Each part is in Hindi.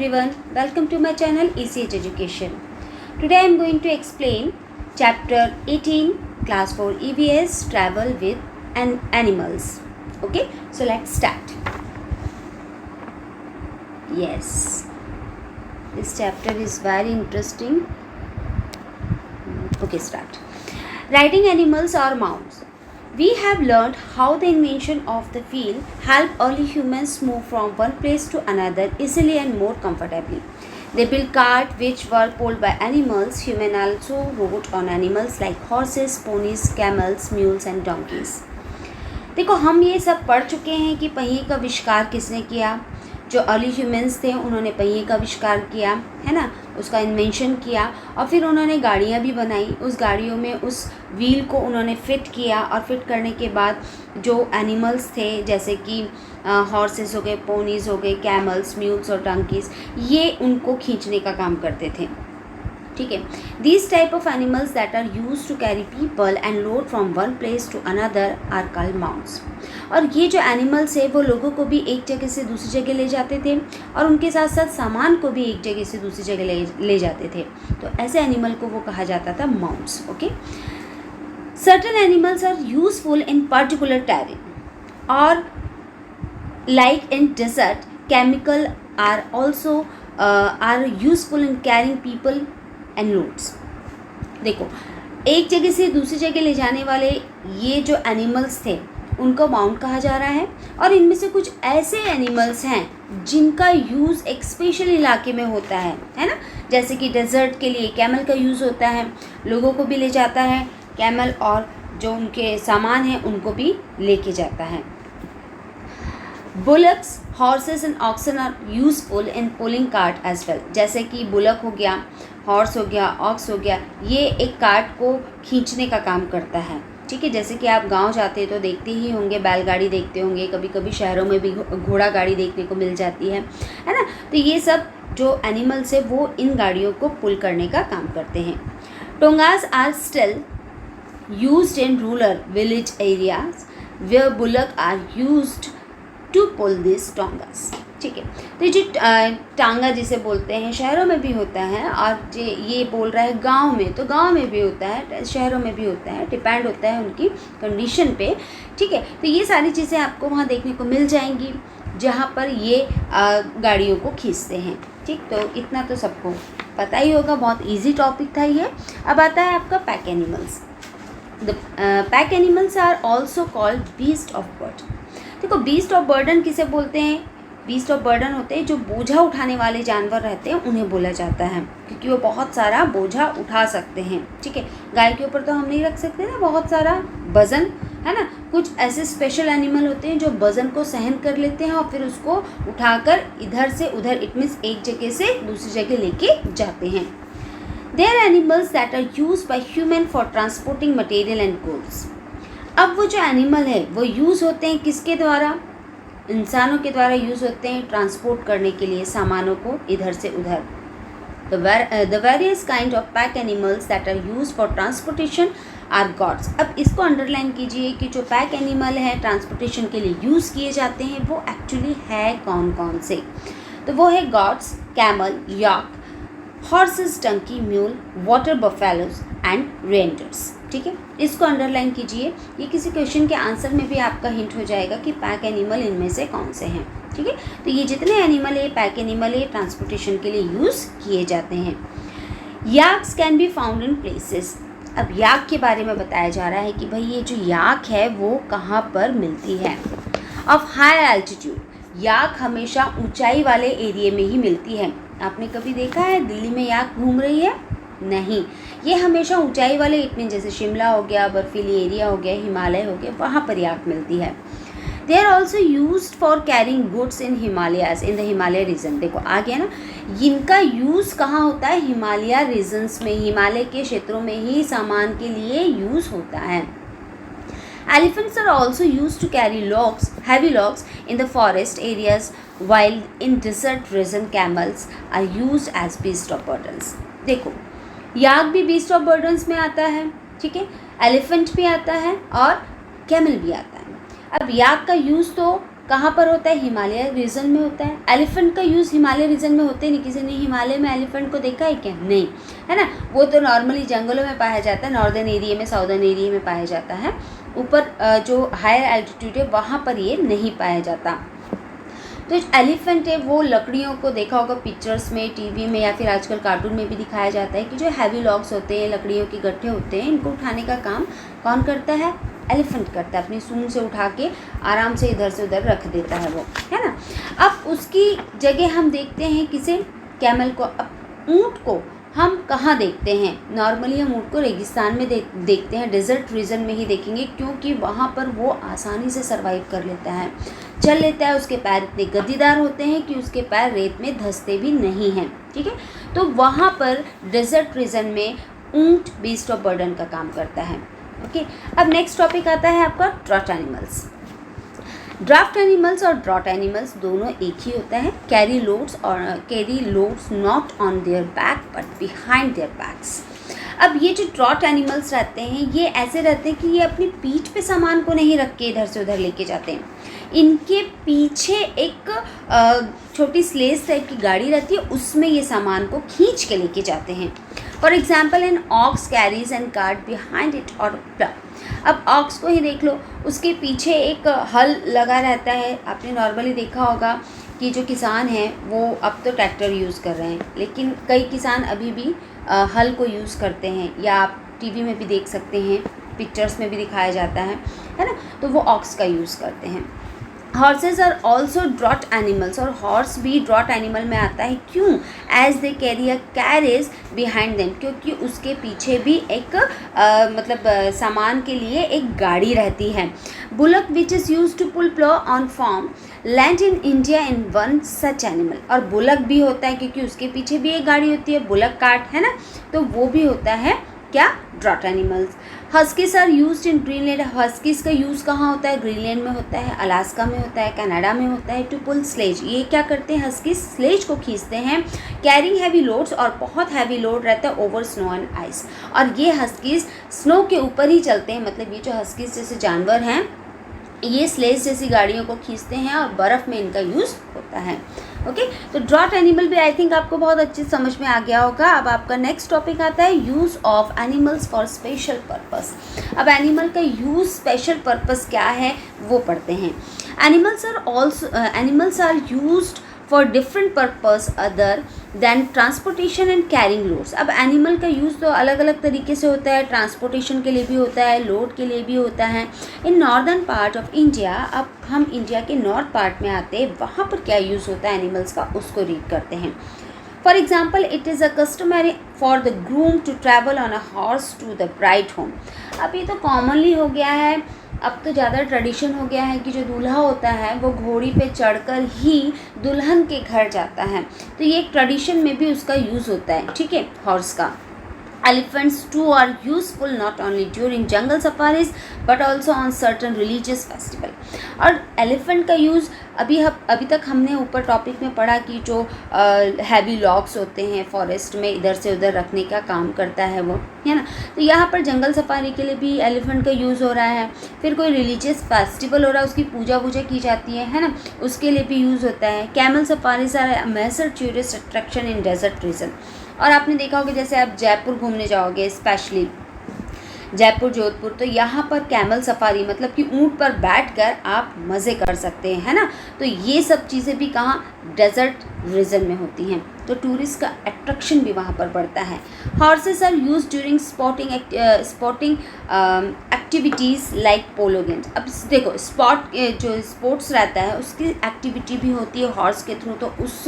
everyone, welcome to my channel ECH Education. Today I am going to explain chapter 18 class 4 EVS travel with animals. Okay, so let's start. Yes, this chapter is very interesting. Okay, start. Riding animals or mounts. We have learned how the invention of the wheel helped early humans move from one place to another easily and more comfortably. They built carts which were pulled by animals. Humans also rode on animals like horses, ponies, camels, mules and donkeys. देखो, हम ये सब पढ़ चुके हैं कि पहिए का आविष्कार किसने किया. जो अर्ली ह्यूमंस थे उन्होंने पहिए का आविष्कार किया, है ना, उसका इन्वेंशन किया और फिर उन्होंने गाड़ियाँ भी बनाई. उस गाड़ियों में उस व्हील को उन्होंने फिट किया और फिट करने के बाद जो एनिमल्स थे जैसे कि हॉर्सेस हो गए, पोनीज़ हो गए, कैमल्स, म्यूल्स और डंकीज़, ये उनको खींचने का काम करते थे. ठीक है. These type of animals that are use to carry people and load from one place to another are called mounts. और ये जो एनिमल्स है वो लोगों को भी एक जगह से दूसरी जगह ले जाते थे और उनके साथ साथ सामान को भी एक जगह से दूसरी जगह ले जाते थे. तो ऐसे एनिमल को वो कहा जाता था mounts. Okay. Certain animals are useful in particular terrain और like in desert, chemical are also are useful in carrying people and loads. देखो, एक जगह से दूसरी जगह ले जाने वाले ये जो एनिमल्स थे उनको माउंट कहा जा रहा है. और इनमें से कुछ ऐसे एनिमल्स हैं जिनका यूज़ एक स्पेशल इलाके में होता है ना. जैसे कि डेजर्ट के लिए कैमल का यूज़ होता है, लोगों को भी ले जाता है कैमल और जो उनके सामान हैं उनको भी लेके जाता है. Bullocks, horses and oxen are useful in pulling cart as well. जैसे कि बुलक हो गया, हॉर्स हो गया, ऑक्स हो गया, ये एक कार्ट को खींचने का काम करता है. ठीक है. जैसे कि आप गांव जाते हैं तो देखते ही होंगे, बैलगाड़ी देखते होंगे, कभी कभी शहरों में भी घोड़ा गाड़ी देखने को मिल जाती है ना. तो ये सब जो एनिमल्स है वो इन गाड़ियों को पुल करने का काम करते हैं. Tongas are still used in rural village areas where bullock are used to pull this tongas. ठीक है. तो ये जो टांगा जिसे बोलते हैं शहरों में भी होता है और ये बोल रहा है गांव में, तो गांव में भी होता है, शहरों में भी होता है, डिपेंड होता है उनकी कंडीशन पे. ठीक है. तो ये सारी चीज़ें आपको वहाँ देखने को मिल जाएंगी जहाँ पर ये गाड़ियों को खींचते हैं. ठीक. तो इतना तो सबको पता ही होगा, बहुत ईजी टॉपिक था ये. अब आता है आपका pack animals. The pack animals are also called beast of burden. देखो, बीस्ट ऑफ बर्डन किसे बोलते हैं? बीस्ट ऑफ बर्डन होते हैं जो बोझा उठाने वाले जानवर रहते हैं, उन्हें बोला जाता है क्योंकि वो बहुत सारा बोझा उठा सकते हैं. ठीक है. गाय के ऊपर तो हम नहीं रख सकते ना बहुत सारा वज़न, है ना. कुछ ऐसे स्पेशल एनिमल होते हैं जो वज़न को सहन कर लेते हैं और फिर उसको उठाकर इधर से उधर, इट मीन्स एक जगह से दूसरी जगह लेके जाते हैं. They are animals that are used by human for transporting material and goods. अब वो जो एनिमल है वो यूज़ होते हैं किसके द्वारा? इंसानों के द्वारा यूज़ होते हैं ट्रांसपोर्ट करने के लिए सामानों को इधर से उधर. The various kind of pack animals that are use for transportation are goats. अब इसको अंडरलाइन कीजिए कि जो पैक एनिमल है ट्रांसपोर्टेशन के लिए यूज़ किए जाते हैं वो एक्चुअली है कौन कौन से. तो वो है goats, camel, yak, horses, donkey, mule, water buffaloes and reindeers. ठीक है. इसको अंडरलाइन कीजिए. ये किसी क्वेश्चन के आंसर में भी आपका हिंट हो जाएगा कि पैक एनिमल इनमें से कौन से हैं. ठीक है. तो ये जितने एनिमल है पैक एनिमल है ट्रांसपोर्टेशन के लिए यूज़ किए जाते हैं. Yaks can be found in places. अब याक के बारे में बताया जा रहा है कि भाई ये जो याक है वो कहाँ पर मिलती है. Of high altitude. याक हमेशा ऊंचाई वाले एरिया में ही मिलती है. आपने कभी देखा है दिल्ली में याक घूम रही है? नहीं. ये हमेशा ऊंचाई वाले, इट मीन जैसे शिमला हो गया, बर्फीली एरिया हो गया, हिमालय हो गया, वहाँ पर याक मिलती है. They are also use for carrying goods in Himalayas, in the Himalaya region. देखो आ गया ना, इनका यूज़ कहाँ होता है? हिमालय रीजन्स में, हिमालय के क्षेत्रों में ही सामान के लिए यूज़ होता है. Elephants are also used to carry logs, heavy logs in the forest areas, while in desert region camels are used as beast of burdens. देखो, याक भी beast of burdens में आता है. ठीक है. एलिफेंट भी आता है और कैमल भी आता है. अब याक का यूज़ तो कहाँ पर होता है? हिमालय रीजन में होता है। एलिफेंट का यूज़ हिमालय रीजन में होते नहीं, किसी ने हिमालय में एलिफेंट को देखा है क्या? नहीं, है ना। वो तो नॉर्मली जंगलों में पाया जाता है, नॉर्दर्न एरिया में, साउदर्न एरिया में पाया जाता है। ऊपर जो हायर एल्टीट्यूड है वहाँ पर ये नहीं पाया जाता। तो एलिफेंट है वो लकड़ियों को देखा होगा पिक्चर्स में, टीवी में, या फिर आजकल कार्टून में भी दिखाया जाता है कि जो हैवी लॉग्स होते हैं, लकड़ियों के गट्ठे होते हैं, इनको उठाने का काम कौन करता है? एलिफेंट करता है। अपनी सूंड से उठा के आराम से इधर से उधर रख देता है वो, है ना। अब उसकी जगह हम देखते हैं किसे? कैमल को। अब ऊँट को हम कहाँ देखते हैं? नॉर्मली हम ऊँट को रेगिस्तान में देखते हैं, डेजर्ट रीजन में ही देखेंगे, क्योंकि वहाँ पर वो आसानी से सर्वाइव कर लेता है, चल लेता है। उसके पैर इतने गद्दीदार होते हैं कि उसके पैर रेत में धंसते भी नहीं हैं, ठीक है। तो वहाँ पर डेजर्ट रीजन में ऊँट बीस्ट ऑफ बर्डन का काम करता है। ओके, अब नेक्स्ट टॉपिक आता है आपका ड्रॉट एनिमल्स। ड्राफ्ट एनिमल्स और ड्रॉट एनिमल्स दोनों एक ही होता है। Carry loads not on their back but behind their backs. अब ये जो ड्रॉट एनिमल्स रहते हैं ये ऐसे रहते हैं कि ये अपनी पीठ पे सामान को नहीं रख के इधर से उधर लेके जाते हैं। इनके पीछे एक छोटी स्लेज टाइप की गाड़ी रहती है, उसमें ये सामान को खींच के लेके जाते हैं। For example an ox carries and cart behind it और प्लग। अब ऑक्स को ही देख लो, उसके पीछे एक हल लगा रहता है। आपने नॉर्मली देखा होगा कि जो किसान हैं वो अब तो ट्रैक्टर यूज़ कर रहे हैं, लेकिन कई किसान अभी भी हल को यूज़ करते हैं, या आप टीवी में भी देख सकते हैं, पिक्चर्स में भी दिखाया जाता है ना। तो वो ऑक्स का यूज़ करते हैं। Horses are also draught animals, और हॉर्स भी ड्रॉट एनिमल में आता है। क्यों? As they carry a carriage behind them, क्योंकि उसके पीछे भी एक सामान के लिए एक गाड़ी रहती है। Bullock which is use to pull plough on farm land in India in one such animal. और बुलक भी होता है क्योंकि उसके पीछे भी एक गाड़ी होती है, बुलक कार्ट, है ना। तो वो भी होता है क्या? Draught animals. Huskies are used in Greenland. Huskies का यूज़ कहाँ होता है? ग्रीनलैंड में होता है, अलास्का में होता है, कनाडा में होता है। टू पुल स्लेज, ये क्या करते हैं? हस्कीज स्लेज को खींचते हैं। कैरिंग हैवी लोड्स, और बहुत हैवी लोड रहता है ओवर स्नो एंड आइस। और ये हस्कीज स्नो के ऊपर ही चलते हैं, मतलब ये जो हस्कीज जैसे जानवर हैं ये स्लेज जैसी गाड़ियों को खींचते हैं और बर्फ़ में इनका यूज़ होता है। ओके, तो ड्रॉट एनिमल भी आई थिंक आपको बहुत अच्छी समझ में आ गया होगा। अब आपका नेक्स्ट टॉपिक आता है use of animals for special purpose. अब एनिमल का यूज़ स्पेशल पर्पस क्या है वो पढ़ते हैं। Animals are used for different purpose other than transportation and carrying loads. अब एनिमल का यूज़ तो अलग अलग तरीके से होता है, ट्रांसपोर्टेशन के लिए भी होता है, लोड के लिए भी होता है। In northern part of India, अब हम इंडिया के नॉर्थ पार्ट में आते हैं, वहाँ पर क्या यूज़ होता है एनिमल्स का, उसको रीड करते हैं। For example, it is a customary for the groom to travel on a horse to the bride home. अब ये तो कॉमनली हो गया है, अब तो ज़्यादा ट्रेडिशन हो गया है कि जो दूल्हा होता है वो घोड़ी पे चढ़कर ही दुल्हन के घर जाता है। तो ये एक ट्रेडिशन में भी उसका यूज़ होता है, ठीक है, हॉर्स का। Elephants too are useful not only during jungle safaris but also on certain religious festival। और एलिफेंट का यूज़ अभी तक हमने ऊपर टॉपिक में पढ़ा कि जो हैवी लॉग्स होते हैं फॉरेस्ट में इधर से उधर रखने का काम करता है वो, है ना। तो यहाँ पर जंगल सफारी के लिए भी एलिफेंट का यूज़ हो रहा है। फिर कोई रिलीजियस फेस्टिवल हो रहा है, उसकी पूजा वूजा की जाती है ना, उसके लिए भी यूज़ होता है। Camel safaris are major tourist attraction in desert region. और आपने देखा होगा जैसे आप जयपुर घूमने जाओगे, स्पेशली जयपुर जोधपुर, तो यहाँ पर कैमल सफारी मतलब कि ऊँट पर बैठकर आप मज़े कर सकते हैं, है ना। तो ये सब चीज़ें भी कहाँ, डेजर्ट रीजन में होती हैं, तो टूरिस्ट का अट्रैक्शन भी वहाँ पर बढ़ता है। Horses are use during sporting activities like polo games. अब देखो जो स्पोर्ट्स रहता है उसकी एक्टिविटी भी होती है हॉर्स के थ्रू, तो उस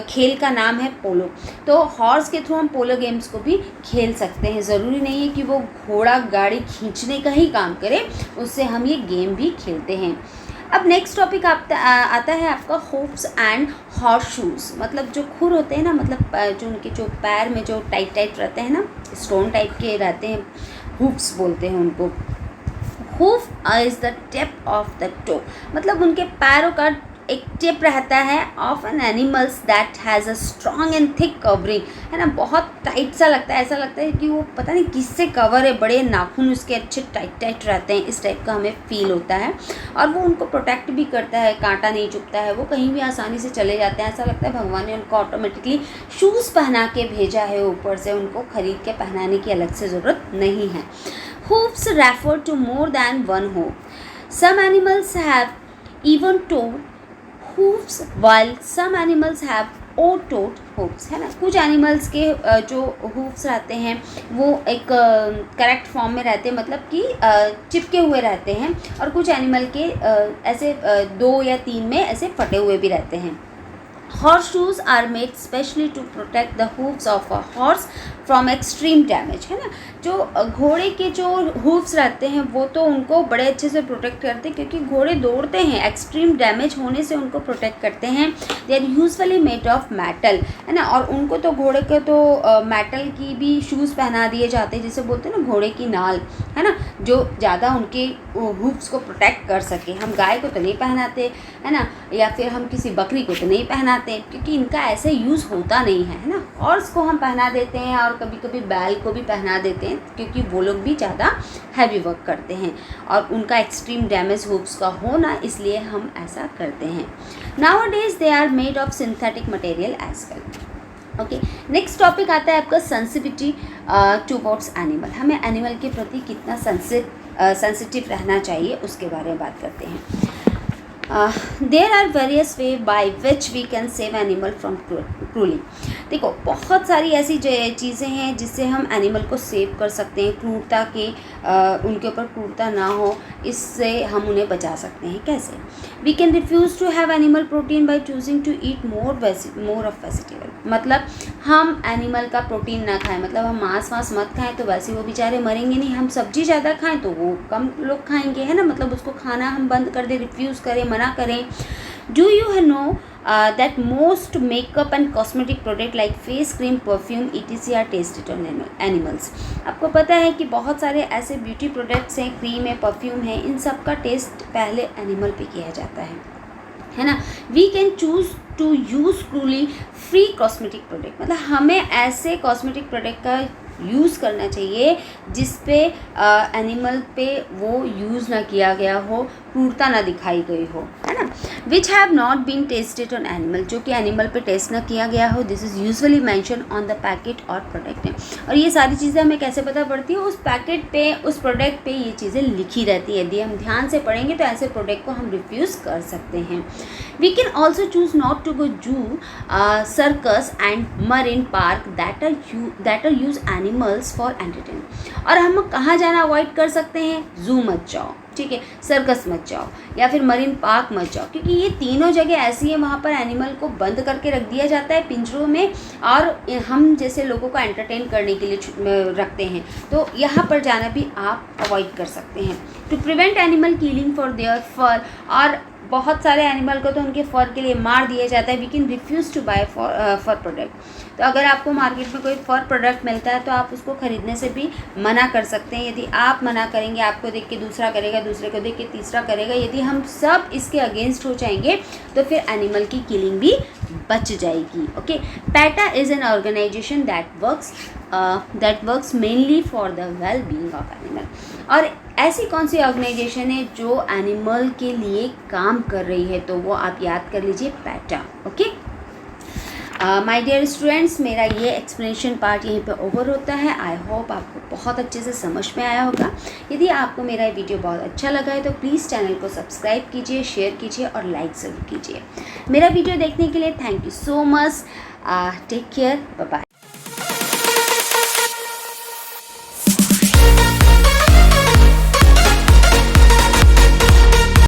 खेल का नाम है पोलो। तो हॉर्स के थ्रू हम पोलो गेम्स को भी खेल सकते हैं, ज़रूरी नहीं है कि वो घोड़ा गाड़ी खींचने का ही काम करे, उससे हम ये गेम भी खेलते हैं। अब नेक्स्ट टॉपिक आता है आपका हूफ्स एंड हॉर्स शूज़। मतलब जो खुर होते हैं ना, मतलब जो उनके जो पैर में जो टाइट रहते हैं ना, स्टोन टाइप के रहते हैं, हूफ्स बोलते हैं उनको। Hoof is the tip of the toe, मतलब उनके पैरों का एक टिप रहता है of an animals that has a strong and thick covering, है ना, बहुत टाइट सा लगता है, ऐसा लगता है कि वो पता नहीं किससे कवर है, बड़े नाखून उसके अच्छे टाइट टाइट रहते हैं, इस टाइप का हमें फील होता है। और वो उनको प्रोटेक्ट भी करता है, कांटा नहीं चुभता है, वो कहीं भी आसानी से चले जाते हैं, ऐसा लगता है भगवान ने उनको ऑटोमेटिकली शूज़ पहना के भेजा है ऊपर से, उनको खरीद के पहनाने की अलग से ज़रूरत नहीं है। Hooves refer to more than one hoof. Some animals have even toed hooves while some animals have odd-toed hooves, है ना। कुछ एनिमल्स के जो hooves रहते हैं वो एक करेक्ट फॉर्म में रहते हैं, मतलब कि चिपके हुए रहते हैं, और कुछ एनिमल के ऐसे 2 या 3 में ऐसे फटे हुए भी रहते हैं। Horseshoes are made specially to protect the hooves of a horse from extreme damage, है ना। जो घोड़े के जो hooves रहते हैं वो तो उनको बड़े अच्छे से प्रोटेक्ट करते हैं, क्योंकि घोड़े दौड़ते हैं, एक्सट्रीम डैमेज होने से उनको प्रोटेक्ट करते हैं। They are usually made of metal, है ना, और उनको तो घोड़े को तो मेटल की भी शूज़ पहना दिए जाते हैं, जिसे बोलते हैं ना घोड़े की नाल, है ना, जो ज़्यादा उनके hooves को प्रोटेक्ट कर सके। हम गाय को तो नहीं पहनाते, है ना, या फिर हम किसी बकरी को तो नहीं पहनाते, क्योंकि इनका ऐसे यूज़ होता नहीं है ना। हॉर्स को हम पहना देते हैं और कभी कभी बैल को भी पहना देते हैं, क्योंकि वो लोग भी ज़्यादा हैवी वर्क करते हैं और उनका एक्सट्रीम डैमेज हूव्स का होना, इसलिए हम ऐसा करते हैं। Nowadays they are made of synthetic material as well. Okay, next topic आता है आपका सेंसिटिविटी टूवर्ड्स एनिमल। हमें एनिमल के प्रति कितना सेंसिटिव रहना चाहिए उसके बारे में बात करते हैं। There are various way by which we can save animal from cruelty. देखो, बहुत सारी ऐसी चीज़ें हैं जिससे हम एनिमल को सेव कर सकते हैं, क्रूरता के उनके ऊपर क्रूरता ना हो, इससे हम उन्हें बचा सकते हैं। कैसे? We can refuse to have animal protein by choosing to eat more of vegetable. मतलब हम एनिमल का प्रोटीन ना खाएं, मतलब हम मांस मत खाएं तो वैसे वो बेचारे मरेंगे नहीं। हम सब्जी ज़्यादा खाएं तो वो कम लोग खाएंगे, है ना, मतलब उसको खाना हम बंद कर दें, रिफ्यूज़ करें, मना करें। Do you know that most makeup and cosmetic product like face cream, perfume, etc. are tasted on animals। आपको पता है कि बहुत सारे ऐसे ब्यूटी प्रोडक्ट्स हैं, क्रीम है, परफ्यूम है, इन सब का टेस्ट पहले एनिमल पे किया जाता है ना। We can choose to use cruelty free cosmetic product, मतलब हमें ऐसे कॉस्मेटिक प्रोडक्ट का यूज़ करना चाहिए जिस पे एनिमल पे वो यूज़ ना किया गया हो, क्रूरता ना दिखाई गई हो, है ना। Which have not been tested on animal, जो कि एनिमल पे टेस्ट ना किया गया हो। This is usually mention on the packet और प्रोडक्ट है। और ये सारी चीज़ें हमें कैसे पता पड़ती है? उस पैकेट पे, उस प्रोडक्ट पे ये चीज़ें लिखी रहती है। यदि हम ध्यान से पढ़ेंगे तो ऐसे प्रोडक्ट को हम रिफ्यूज़ कर सकते हैं। We can also choose not to go zoo, circus and marine park that are use animals for entertainment. और हम कहाँ जाना अवॉइड कर सकते हैं? जू मत जाओ, ठीक है, सर्कस मत जाओ, या फिर मरीन पार्क मत जाओ, क्योंकि ये तीनों जगह ऐसी है वहाँ पर एनिमल को बंद करके रख दिया जाता है पिंजरों में, और हम जैसे लोगों को एंटरटेन करने के लिए रखते हैं, तो यहाँ पर जाना भी आप अवॉइड कर सकते हैं। To prevent animal killing for their fur, और बहुत सारे एनिमल को तो उनके फर के लिए मार दिया जाता है। We can refuse to buy fur product. तो अगर आपको मार्केट में कोई फर प्रोडक्ट मिलता है तो आप उसको ख़रीदने से भी मना कर सकते हैं। यदि आप मना करेंगे, आपको देख के दूसरा करेगा, दूसरे को देख के तीसरा करेगा। यदि हम सब इसके अगेंस्ट हो जाएंगे तो फिर एनिमल की किलिंग भी बच जाएगी। Okay, PETA is an organization that works mainly for the well being of animal. और ऐसी कौन सी ऑर्गेनाइजेशन है जो एनिमल के लिए काम कर रही है? तो वो आप याद कर लीजिए, PETA. Okay my dear students, मेरा ये एक्सप्लेनेशन पार्ट यहीं पे ओवर होता है। आई होप आपको बहुत अच्छे से समझ में आया होगा। यदि आपको मेरा वीडियो बहुत अच्छा लगा है तो प्लीज़ चैनल को सब्सक्राइब कीजिए, शेयर कीजिए और लाइक ज़रूर कीजिए। मेरा वीडियो देखने के लिए thank you so much. Take care, bye bye.